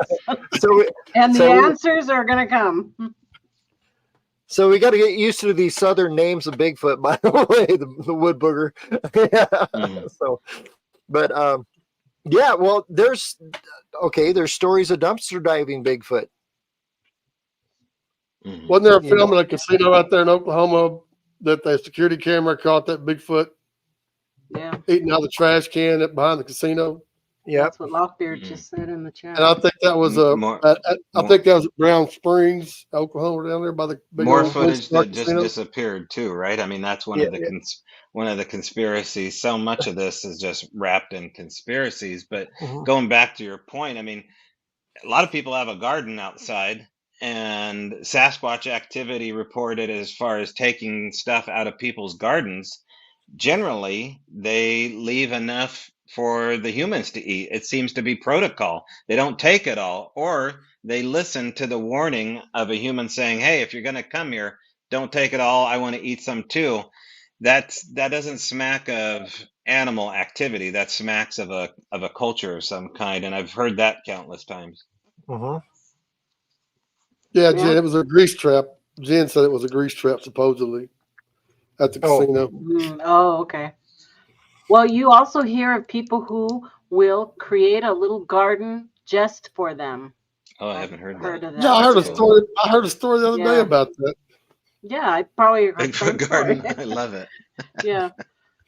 and the
so we-
answers are going to come.
So we got to get used to these southern names of Bigfoot, by the way, the wood booger. Yeah.
Mhm.
So, but yeah, well, there's stories of dumpster diving Bigfoot.
Mhm.
Wasn't there a
You
film
know.
in a casino out there in Oklahoma that the security camera caught that Bigfoot
Yeah.
eating out of the trash can behind the casino?
Yep.
That's what Lockbeard just said in the chat.
And I think that was I think that was at Brown Springs, Oklahoma, down there by the big
more
old
footage that just
casino.
disappeared too, right? I mean, that's one
Yeah,
of the one of the conspiracies. So much of this is just wrapped in conspiracies. But
Mhm.
going back to your point, I mean, a lot of people have a garden outside, and Sasquatch activity reported as far as taking stuff out of people's gardens. Generally, they leave enough for the humans to eat. It seems to be protocol. They don't take it all, or they listen to the warning of a human saying, "Hey, if you're going to come here, don't take it all. I want to eat some too." That doesn't smack of animal activity. That smacks of a culture of some kind, and I've heard that countless times.
Mhm.
Yeah,
Yeah.
Jen, it was a grease trap. Jen said it was a grease trap, supposedly, at the casino.
Oh, okay. Well, you also hear of people who will create a little garden just for them.
Oh, I haven't heard that.
Of that.
Yeah, I heard a
Cool.
story. I heard a story the other day about that.
Yeah, I probably heard the
Bigfoot
same
garden.
story.
I love it.
Yeah.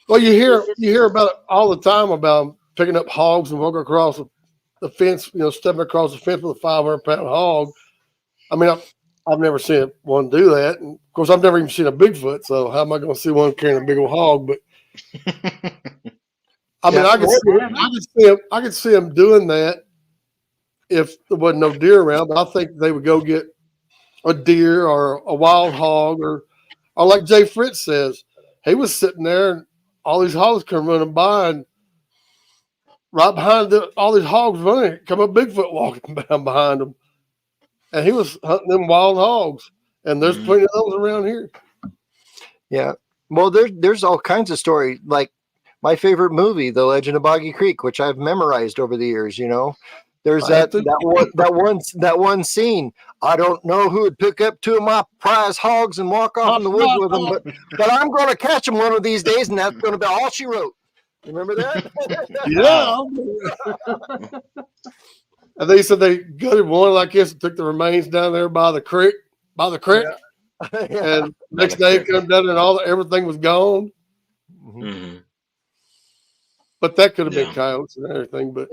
Well, you hear about it all the time about picking up hogs and walking across the fence. Stepping across the fence with a 500-pound hog. I mean, I've never seen one do that. And of course, I've never even seen a Bigfoot. So how am I going to see one carrying a big old hog? But I mean, I could see him doing that if there wasn't no deer around. But I think they would go get a deer or a wild hog, or like Jay Fritz says, he was sitting there and all these hogs come running by, and right behind all these hogs running, come a Bigfoot walking down behind them, and he was hunting them wild hogs. And there's plenty of those around here.
Yeah. Well, there's all kinds of stories. Like my favorite movie, The Legend of Boggy Creek, which I've memorized over the years. There's that one scene. I don't know who would pick up two of my prize hogs and walk off in the woods with them, but I'm going to catch them one of these days, and that's going to be all she wrote. Remember that?
Yeah. And they said they gutted one, like this, and took the remains down there by the creek.
Yeah.
And next day it come down and everything was gone.
Mm-hmm.
But that could have been coyotes and everything. But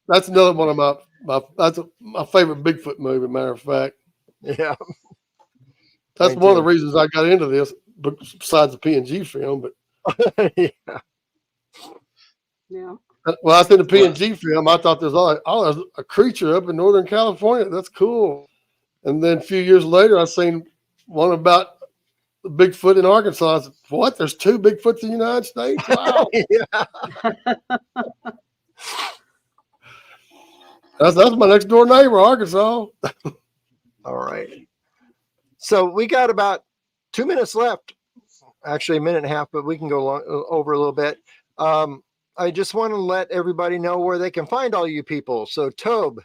that's another one of my favorite Bigfoot movie. Matter of fact,
yeah,
that's one of the reasons I got into this. Besides the PNG film, but
yeah.
Well, I seen the PNG film. I thought there's a creature up in Northern California. That's cool. And then a few years later, I seen one about the Bigfoot in Arkansas. I said, what? There's two Bigfoots in the United States? Wow. That's my next door neighbor, Arkansas.
All right. So we got about 2 minutes left. Actually, a minute and a half, but we can go over a little bit. I just want to let everybody know where they can find all you people. So, Tobe.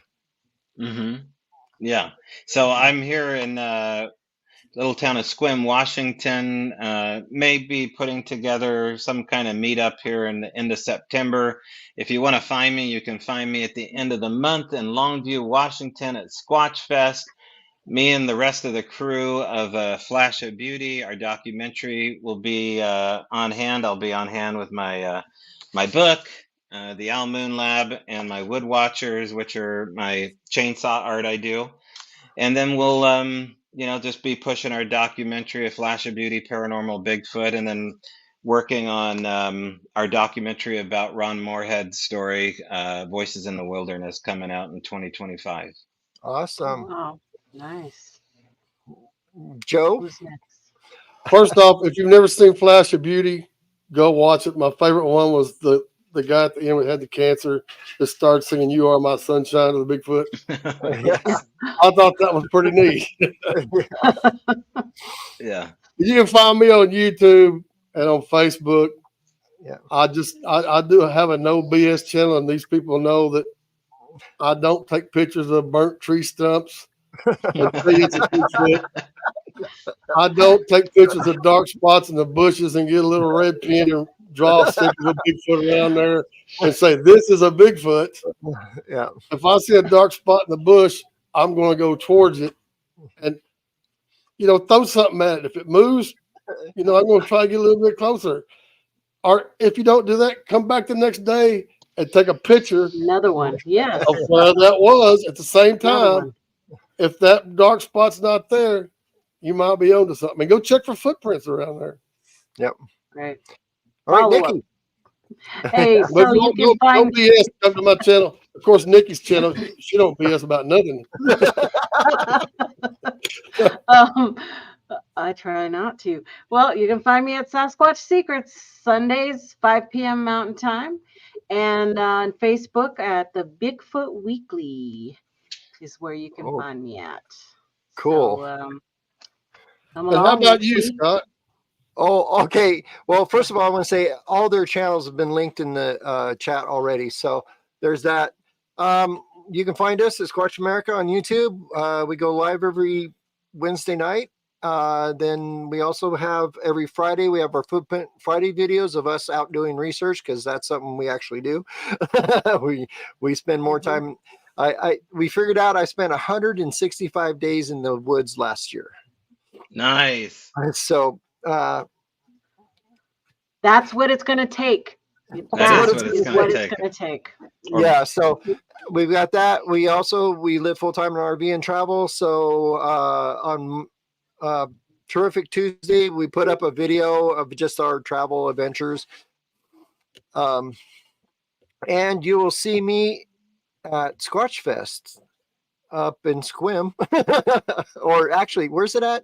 Mm-hmm. Yeah. So I'm here in little town of Sequim, Washington. May be putting together some kind of meetup here in the end of September. If you want to find me, you can find me at the end of the month in Longview, Washington at Squatch Fest. Me and the rest of the crew of Flash of Beauty, our documentary, will be on hand. I'll be on hand with my my book, the Owl Moon Lab, and my Wood Watchers, which are my chainsaw art I do. And then we'll, just be pushing our documentary, A Flash of Beauty, Paranormal Bigfoot, and then working on our documentary about Ron Moorhead's story, Voices in the Wilderness, coming out in 2025.
Awesome.
Wow. Nice.
Joe?
Who's next?
First off, if you've never seen Flash of Beauty, go watch it. My favorite one was the guy at the end that had the cancer that started singing "You Are My Sunshine" to the Bigfoot. I thought that was pretty neat.
Yeah.
You can find me on YouTube and on Facebook.
Yeah.
I do have a no BS channel, and these people know that I don't take pictures of burnt tree stumps. I don't take pictures of dark spots in the bushes and get a little red pen and draw a stick of a Bigfoot around there and say, this is a Bigfoot.
Yeah.
If I see a dark spot in the bush, I'm going to go towards it and, throw something at it. If it moves, I'm going to try to get a little bit closer. or if you don't do that, come back the next day and take a picture
Another one. Yes.
of where that was at the same
Another
time.
one.
If that dark spot's not there, you might be onto something. And go check for footprints around there.
Yep.
Right.
All right,
Follow up.
Nikki.
Hey,
But
so you can
don't
find
BS. Come to my channel. Of course, Nikki's channel. She don't BS about nothing.
um, I try not to. Well, you can find me at Sasquatch Secrets Sundays, 5 p.m. Mountain Time, and on Facebook at the Bigfoot Weekly is where you can
Oh.
find me at.
Cool.
So, come
And how
along,
about you,
Nikki.
Scott?
Oh, okay. Well, first of all, I want to say all their channels have been linked in the chat already. So there's that. You can find us at Squatch America on YouTube. We go live every Wednesday night. Then we also have every Friday, we have our Footprint Friday videos of us out doing research, because that's something we actually do. we spend more time. We figured out I spent 165 days in the woods last year.
Nice.
So
That's what it's going to take.
That is what it's
what
gonna
it's going to take.
yeah, so we've got that. We live full time in RV and travel. So on Terrific Tuesday, we put up a video of just our travel adventures. And you will see me at Squatch Fest up in Squim. Or actually, where's it at?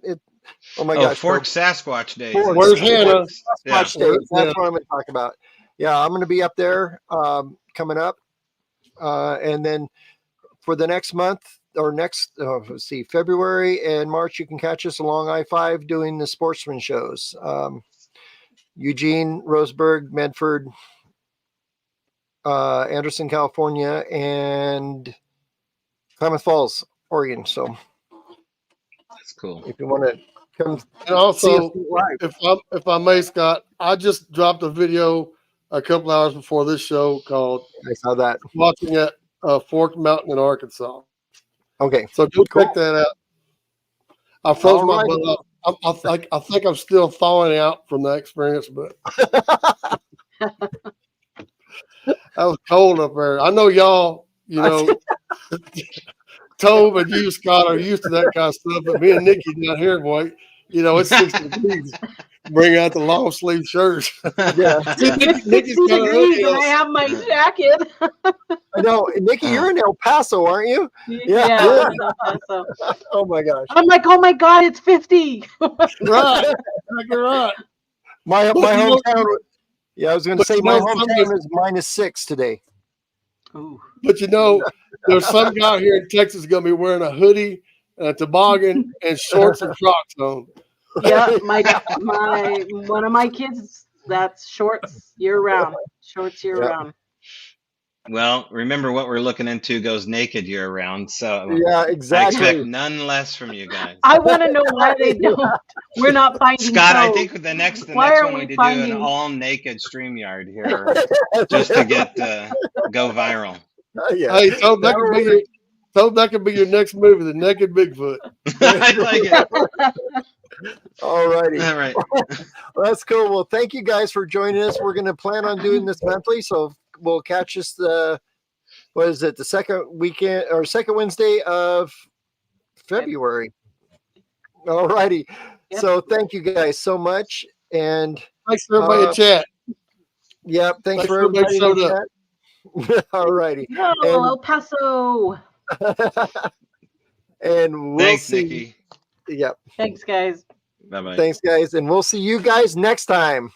Oh my gosh.
Fork Sasquatch Days.
Where's Hannah?
Sasquatch Days. That's what I'm going to talk about. Yeah, I'm going to be up there coming up. And then for the next month or let's see, February and March, you can catch us along I-5 doing the sportsman shows. Eugene, Roseburg, Medford, Anderson, California, and Klamath Falls, Oregon. So
That's cool.
if you want to come
And also,
see us live.
if I may, Scott, I just dropped a video a couple hours before this show called
I saw that.
"Watching at Fork Mountain in Arkansas."
Okay.
So go
Cool.
check that out. I froze
All
my
right.
butt up. I think I'm still thawing out from that experience, but I was cold up there. I know y'all, Tobe and you, Scott, are used to that kind of stuff, but me and Nikki down here, boy, it's 60 degrees. Bring out the long sleeve shirts.
Yeah.
See,
It's
Nikki's
60
kinda
degrees
early,
and I have my jacket.
I know. Nikki, you're in El Paso, aren't you?
Yeah. So
Oh my gosh.
I'm like, oh my God, it's 50.
Right. You're right.
My
But you know-
hometown. Yeah, I was going to
but
say
you
my
know,
hometown is -6 today.
Ooh.
But there's some guy here in Texas going to be wearing a hoodie, a toboggan, and shorts and Crocs on.
Yeah, one of my kids, that's shorts year round. Shorts year
Yeah.
round.
Well, remember what we're looking into goes naked year round. So
Yeah,
I
exactly.
expect none less from you guys.
I want to know why they don't. We're not finding
Scott, I
Tobe.
think the next
Why are
one
we
we need to do
finding-
an all naked StreamYard here just to get go viral.
Yeah.
Hey, Tobe, that could be your next movie, The Naked Bigfoot.
I like it.
All righty.
All right.
Well, that's cool. Well, thank you guys for joining us. We're going to plan on doing this monthly, so we'll catch us the second weekend or second Wednesday of February. All righty.
Yep.
So thank you guys so much. And
Thanks for everybody in chat.
yeah, thanks for
everybody
everybody
showed
in chat. All righty.
No, El Paso.
And we'll
Thanks,
see.
Nikki.
Yep.
Thanks, guys.
Bye bye.
Thanks, guys. And we'll see you guys next time.